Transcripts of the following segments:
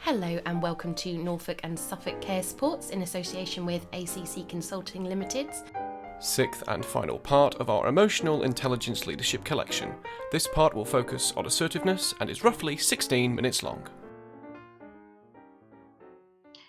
Hello and welcome to Norfolk and Suffolk Care Supports in association with ACC Consulting Limited. Sixth and final part of our Emotional Intelligence Leadership collection. This part will focus on assertiveness and is roughly 16 minutes long.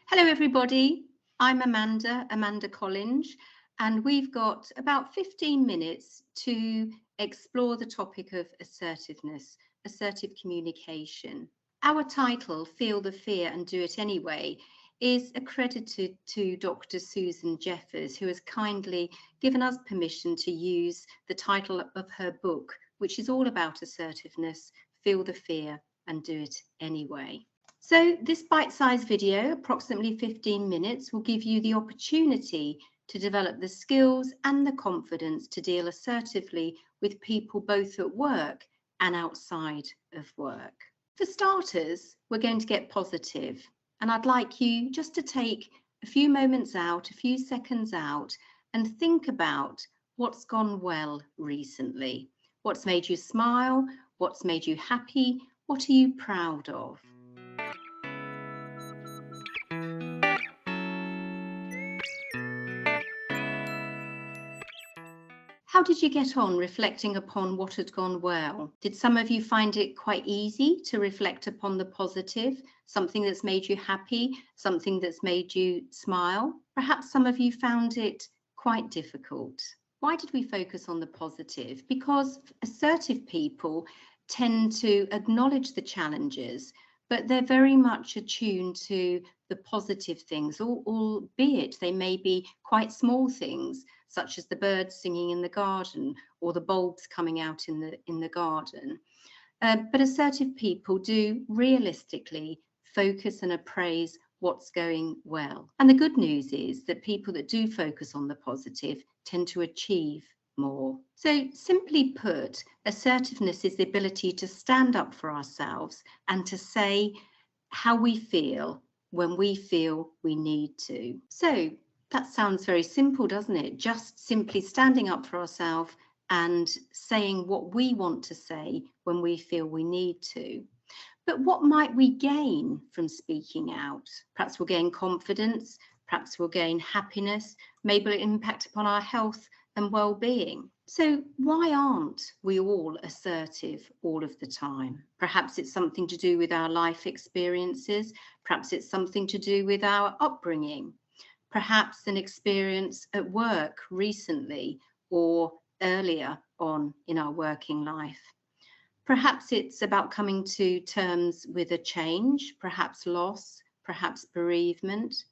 Hello everybody, I'm Amanda Collins, and we've got about 15 minutes to explore the topic of assertiveness, assertive communication. Our title, Feel the Fear and Do It Anyway, is accredited to Dr. Susan Jeffers, who has kindly given us permission to use the title of her book, which is all about assertiveness, Feel the Fear and Do It Anyway. So this bite-sized video, approximately 15 minutes, will give you the opportunity to develop the skills and the confidence to deal assertively with people both at work and outside of work. For starters, we're going to get positive, and I'd like you just to take a few moments out, a few seconds out, and think about what's gone well recently. What's made you smile? What's made you happy? What are you proud of? How did you get on reflecting upon what had gone well? Did some of you find it quite easy to reflect upon the positive, something that's made you happy, something that's made you smile? Perhaps some of you found it quite difficult. Why did we focus on the positive? Because assertive people tend to acknowledge the challenges, but they're very much attuned to the positive things, albeit they may be quite small things, such as the birds singing in the garden or the bulbs coming out in the garden. But assertive people do realistically focus and appraise what's going well. And the good news is that people that do focus on the positive tend to achieve more. So simply put, assertiveness is the ability to stand up for ourselves and to say how we feel when we feel we need to. So that sounds very simple, doesn't it? Just simply standing up for ourselves and saying what we want to say when we feel we need to. But what might we gain from speaking out? Perhaps we'll gain confidence, perhaps we'll gain happiness, maybe it'll impact upon our health and well-being. So why aren't we all assertive all of the time? Perhaps it's something to do with our life experiences, perhaps it's something to do with our upbringing, perhaps an experience at work recently or earlier on in our working life. Perhaps it's about coming to terms with a change, perhaps loss, perhaps bereavement.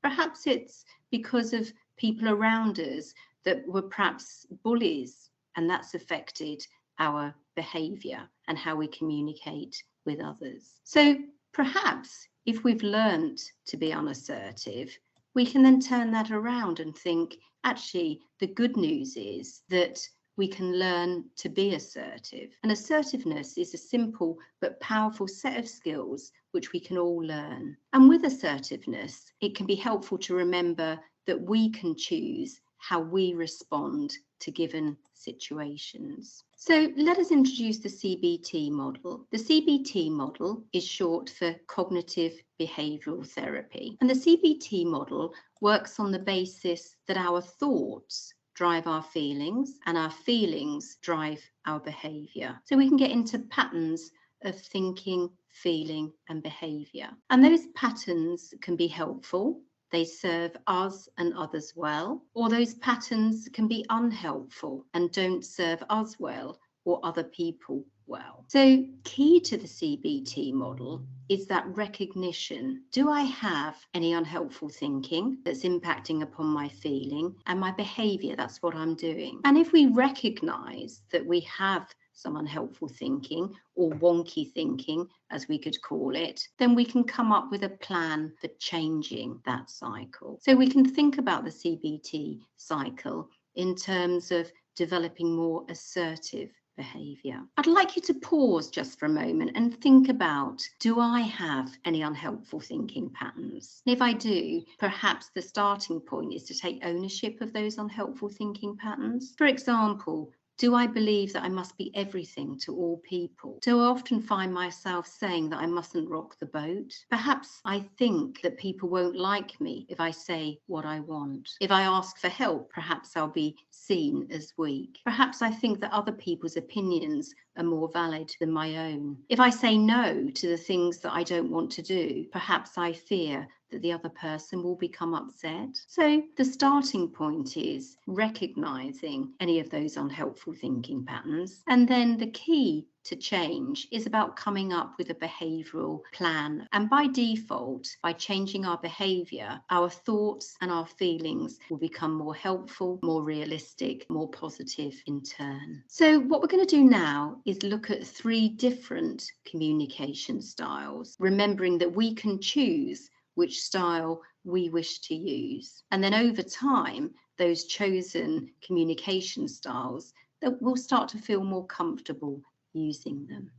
Perhaps it's because of people around us that were perhaps bullies, and that's affected our behaviour and how we communicate with others. So perhaps if we've learnt to be unassertive, we can then turn that around and think, actually, the good news is that we can learn to be assertive. And assertiveness is a simple but powerful set of skills which we can all learn. And with assertiveness, it can be helpful to remember that we can choose how we respond to given situations. So let us introduce the CBT model. The CBT model is short for cognitive behavioural therapy. And the CBT model works on the basis that our thoughts drive our feelings and our feelings drive our behaviour. So we can get into patterns of thinking, feeling and behaviour. And those patterns can be helpful. They serve us and others well, or those patterns can be unhelpful and don't serve us well or other people well. So key to the CBT model is that recognition. Do I have any unhelpful thinking that's impacting upon my feeling and my behaviour? That's what I'm doing. And if we recognise that we have some unhelpful thinking or wonky thinking, as we could call it, then we can come up with a plan for changing that cycle. So we can think about the CBT cycle in terms of developing more assertive behaviour. I'd like you to pause just for a moment and think about, do I have any unhelpful thinking patterns? And if I do, perhaps the starting point is to take ownership of those unhelpful thinking patterns. For example, Do I believe that I must be everything to all people? Do I often find myself saying that I mustn't rock the boat? Perhaps I think that people won't like me if I say what I want. If I ask for help, perhaps I'll be seen as weak. Perhaps I think that other people's opinions are more valid than my own. If I say no to the things that I don't want to do, perhaps I fear that the other person will become upset. So the starting point is recognizing any of those unhelpful thinking patterns. And then the key to change is about coming up with a behavioral plan. And by default, by changing our behavior, our thoughts and our feelings will become more helpful, more realistic, more positive in turn. So what we're going to do now is look at 3 different communication styles, remembering that we can choose which style we wish to use. And then over time, those chosen communication styles, that we'll start to feel more comfortable using them.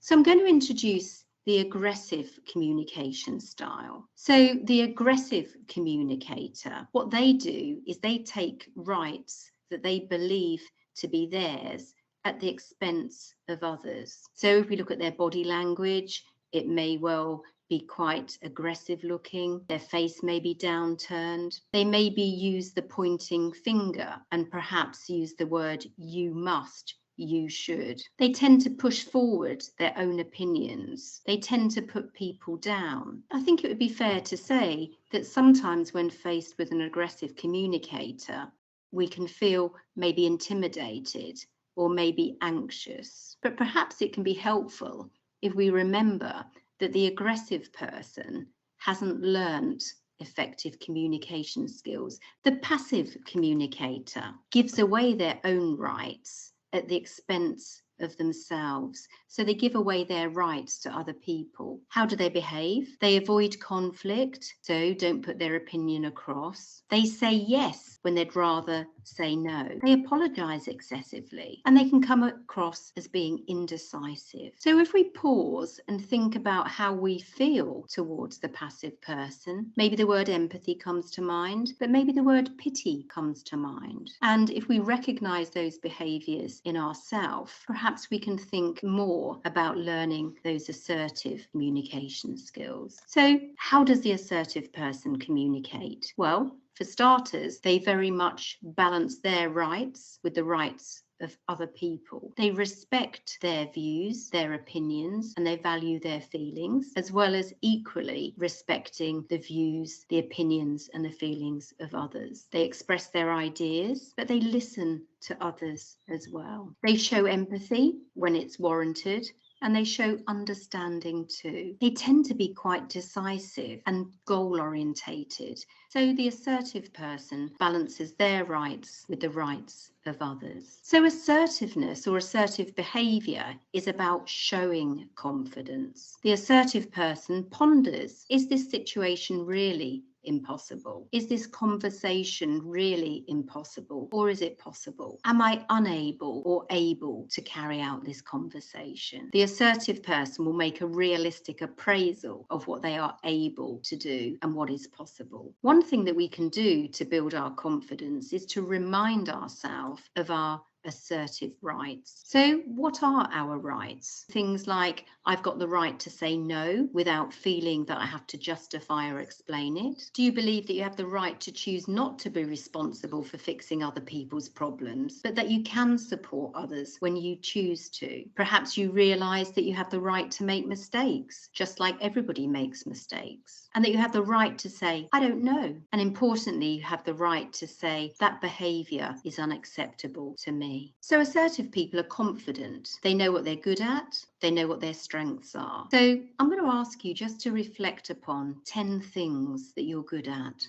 So I'm going to introduce the aggressive communication style. So the aggressive communicator, what they do is they take rights that they believe to be theirs at the expense of others. So if we look at their body language, it may well be quite aggressive looking. Their face may be downturned. They maybe use the pointing finger and perhaps use the word you must, you should. They tend to push forward their own opinions. They tend to put people down. I think it would be fair to say that sometimes when faced with an aggressive communicator, we can feel maybe intimidated or maybe anxious. But perhaps it can be helpful if we remember that the aggressive person hasn't learned effective communication skills. The passive communicator gives away their own rights at the expense of themselves. So they give away their rights to other people. How do they behave? They avoid conflict, so don't put their opinion across. They say yes when they'd rather say no. They apologize excessively, and they can come across as being indecisive. So if we pause and think about how we feel towards the passive person, maybe the word empathy comes to mind, but maybe the word pity comes to mind. And if we recognize those behaviors in ourselves, perhaps we can think more about learning those assertive communication skills. So how does the assertive person communicate? Well, for starters, they very much balance their rights with the rights of other people. They respect their views, their opinions, and they value their feelings, as well as equally respecting the views, the opinions, and the feelings of others. They express their ideas, but they listen to others as well. They show empathy when it's warranted, and they show understanding too. They tend to be quite decisive and goal-orientated. So the assertive person balances their rights with the rights of others. So assertiveness or assertive behavior is about showing confidence. The assertive person ponders, is this situation really impossible? Is this conversation really impossible, or is it possible? Am I unable or able to carry out this conversation? The assertive person will make a realistic appraisal of what they are able to do and what is possible. One thing that we can do to build our confidence is to remind ourselves of our assertive rights. So what are our rights? Things like, I've got the right to say no without feeling that I have to justify or explain it. Do you believe that you have the right to choose not to be responsible for fixing other people's problems, but that you can support others when you choose to? Perhaps you realize that you have the right to make mistakes, just like everybody makes mistakes, and that you have the right to say, I don't know. And importantly, you have the right to say, that behavior is unacceptable to me. So assertive people are confident. They know what they're good at. They know what their strengths are. So I'm going to ask you just to reflect upon 10 things that you're good at.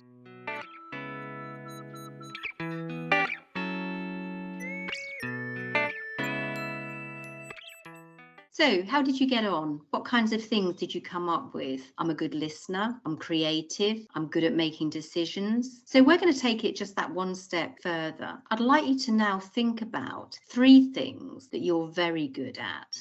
So how did you get on? What kinds of things did you come up with? I'm a good listener. I'm creative. I'm good at making decisions. So we're going to take it just that one step further. I'd like you to now think about 3 things that you're very good at.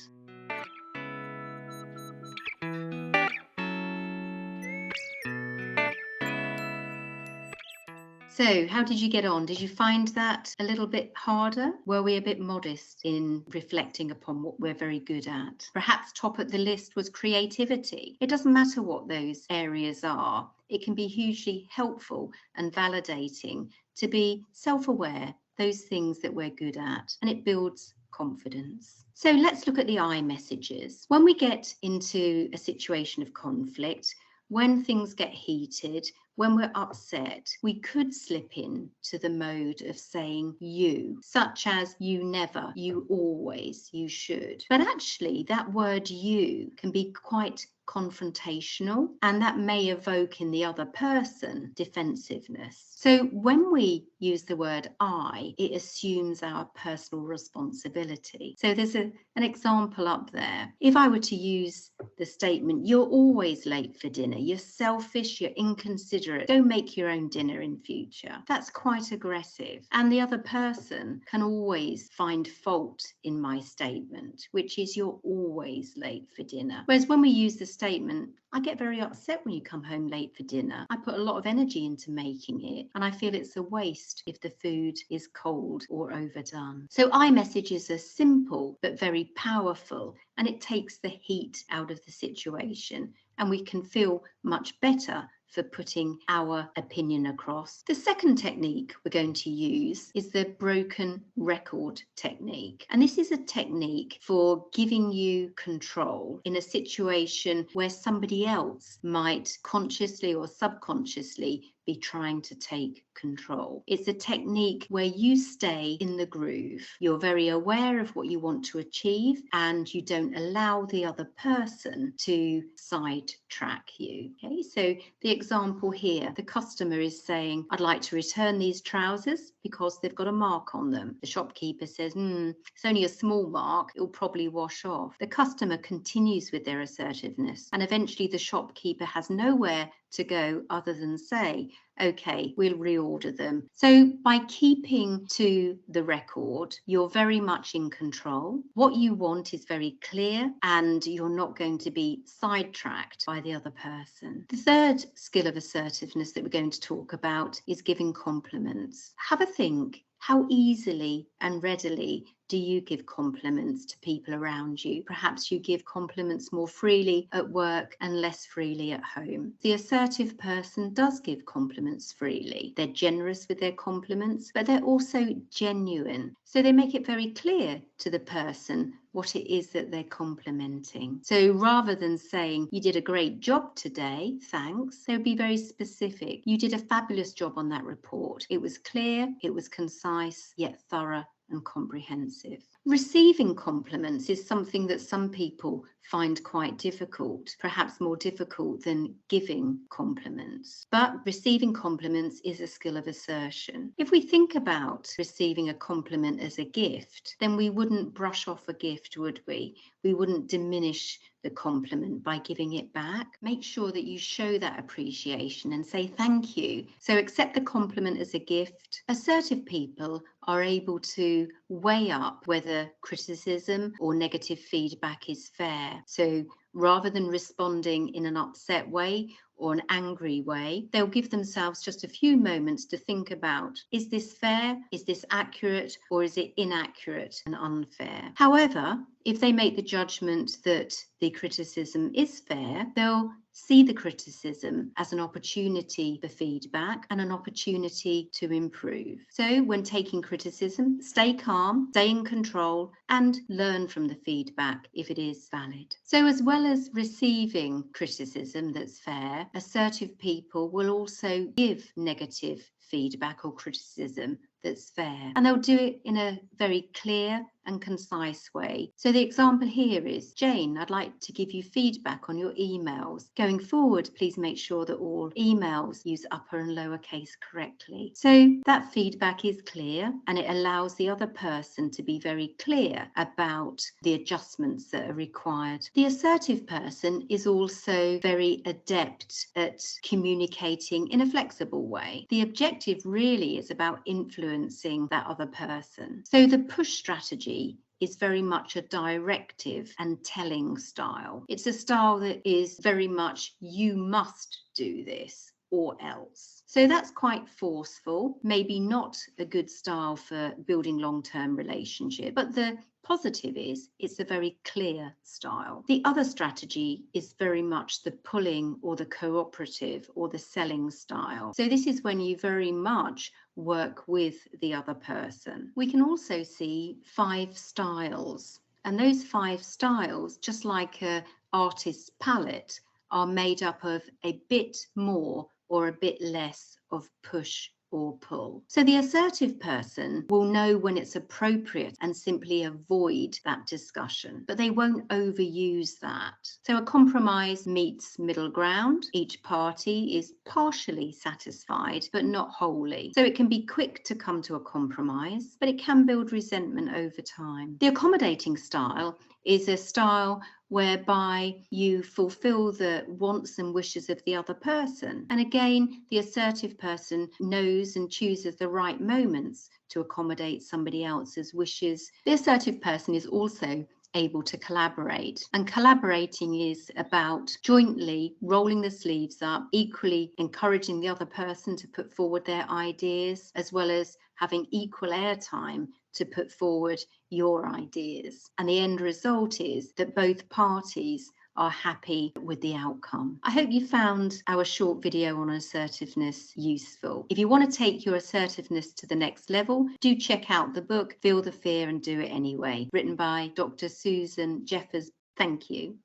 So how did you get on? Did you find that a little bit harder? Were we a bit modest in reflecting upon what we're very good at? Perhaps top at the list was creativity. It doesn't matter what those areas are. It can be hugely helpful and validating to be self-aware, those things that we're good at, and it builds confidence. So let's look at the I messages. When we get into a situation of conflict, when things get heated, when we're upset, we could slip in to the mode of saying you, such as you never, you always, you should. But actually, that word you can be quite confrontational, and that may evoke in the other person defensiveness. So when we use the word I, it assumes our personal responsibility. So there's an example up there. If I were to use the statement, you're always late for dinner, you're selfish, you're inconsiderate, don't make your own dinner in future. That's quite aggressive. And the other person can always find fault in my statement, which is you're always late for dinner. Whereas when we use the statement, I get very upset when you come home late for dinner. I put a lot of energy into making it, and I feel it's a waste if the food is cold or overdone. So iMessages are simple but very powerful, and it takes the heat out of the situation, and we can feel much better for putting our opinion across. The second technique we're going to use is the broken record technique. And this is a technique for giving you control in a situation where somebody else might consciously or subconsciously be trying to take control. It's a technique where you stay in the groove. You're very aware of what you want to achieve, and you don't allow the other person to sidetrack you. Okay, so the example here, the customer is saying, I'd like to return these trousers because they've got a mark on them. The shopkeeper says, it's only a small mark, it'll probably wash off. The customer continues with their assertiveness, and eventually the shopkeeper has nowhere to go other than say, okay, we'll reorder them. So by keeping to the record, you're very much in control. What you want is very clear, and you're not going to be sidetracked by the other person. The third skill of assertiveness that we're going to talk about is giving compliments. Have a think. How easily and readily do you give compliments to people around you? Perhaps you give compliments more freely at work and less freely at home. The assertive person does give compliments freely. They're generous with their compliments, but they're also genuine. So they make it very clear to the person what it is that they're complimenting. So rather than saying, you did a great job today, thanks, they'll be very specific. You did a fabulous job on that report. It was clear, it was concise, yet thorough and comprehensive. Receiving compliments is something that some people find quite difficult, perhaps more difficult than giving compliments. But receiving compliments is a skill of assertion. If we think about receiving a compliment as a gift, then we wouldn't brush off a gift, would we? We wouldn't diminish the compliment by giving it back. Make sure that you show that appreciation and say thank you. So accept the compliment as a gift. Assertive people are able to weigh up whether criticism or negative feedback is fair. So rather than responding in an upset way or an angry way, they'll give themselves just a few moments to think about, is this fair? Is this accurate? Or is it inaccurate and unfair? However, if they make the judgment that the criticism is fair, they'll see the criticism as an opportunity for feedback and an opportunity to improve. So when taking criticism, stay calm, stay in control, and learn from the feedback if it is valid. So as well as receiving criticism that's fair, assertive people will also give negative feedback or criticism that's fair, and they'll do it in a very clear and concise way. So the example here is, Jane, I'd like to give you feedback on your emails. Going forward, please make sure that all emails use upper and lowercase correctly. So that feedback is clear, and it allows the other person to be very clear about the adjustments that are required. The assertive person is also very adept at communicating in a flexible way. The objective really is about influencing that other person. So the push strategy is very much a directive and telling style. It's a style that is very much, you must do this, or else. So that's quite forceful, maybe not a good style for building long-term relationship, but the positive is it's a very clear style. The other strategy is very much the pulling or the cooperative or the selling style. So this is when you very much work with the other person. We can also see 5 styles, and those 5 styles, just like an artist's palette, are made up of a bit more or a bit less of push or pull. So the assertive person will know when it's appropriate and simply avoid that discussion, but they won't overuse that. So a compromise meets middle ground. Each party is partially satisfied, but not wholly. So it can be quick to come to a compromise, but it can build resentment over time. The accommodating style is a style whereby you fulfill the wants and wishes of the other person. And again, the assertive person knows and chooses the right moments to accommodate somebody else's wishes. The assertive person is also able to collaborate, and collaborating is about jointly rolling the sleeves up, equally encouraging the other person to put forward their ideas, as well as having equal airtime to put forward your ideas. And the end result is that both parties are happy with the outcome. I hope you found our short video on assertiveness useful. If you want to take your assertiveness to the next level, do check out the book Feel the Fear and Do It Anyway, written by Dr. Susan Jeffers. Thank you.